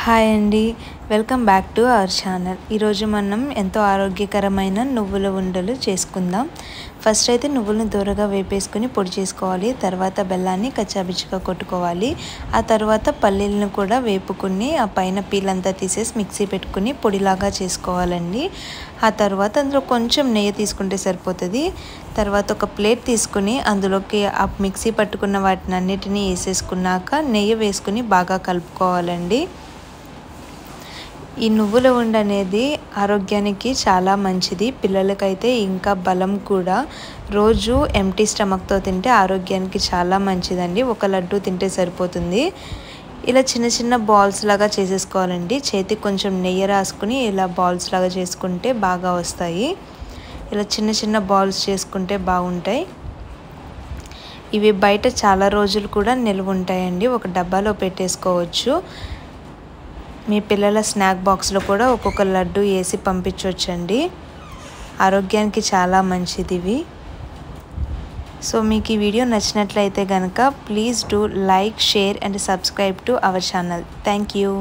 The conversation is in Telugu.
హాయ్ అండి, welcome back to our channel. ఈరోజు మనం ఎంతో ఆరోగ్యకరమైన నువ్వుల ఉండలు చేసుకుందాం. ఫస్ట్ అయితే నువ్వులను దూరగా వేపేసుకుని పొడి చేసుకోవాలి. తర్వాత బెల్లాన్ని కచ్చాబిచ్చిగా కొట్టుకోవాలి. ఆ తర్వాత పల్లీలను కూడా వేపుకుని ఆ పైన పీలంతా తీసేసి మిక్సీ పెట్టుకుని పొడిలాగా చేసుకోవాలండి. ఆ తర్వాత అందులో కొంచెం నెయ్యి తీసుకుంటే సరిపోతుంది. తర్వాత ఒక ప్లేట్ తీసుకుని అందులోకి ఆ మిక్సీ పట్టుకున్న వాటిని అన్నిటినీ వేసేసుకున్నాక నెయ్యి వేసుకుని బాగా కలుపుకోవాలండి. ఈ నువ్వుల ఉండ అనేది ఆరోగ్యానికి చాలా మంచిది. పిల్లలకైతే ఇంకా బలం కూడా. రోజు ఎంటీ స్టమక్తో తింటే ఆరోగ్యానికి చాలా మంచిదండి. ఒక లడ్డు తింటే సరిపోతుంది. ఇలా చిన్న చిన్న బాల్స్ లాగా చేసేసుకోవాలండి. చేతికి కొంచెం నెయ్యి రాసుకుని ఇలా బాల్స్ లాగా చేసుకుంటే బాగా వస్తాయి. ఇలా చిన్న చిన్న బాల్స్ చేసుకుంటే బాగుంటాయి. ఇవి బయట చాలా రోజులు కూడా నిల్వ ఉంటాయండి. ఒక డబ్బాలో పెట్టేసుకోవచ్చు. మీ పిల్లల స్నాక్ బాక్స్లో కూడా ఒక్కొక్క లడ్డు వేసి పంపించవచ్చండి. ఆరోగ్యానికి చాలా మంచిది ఇవి. సో మీకు ఈ వీడియో నచ్చినట్లయితే కనుక please do like, share and subscribe to our channel. Thank you.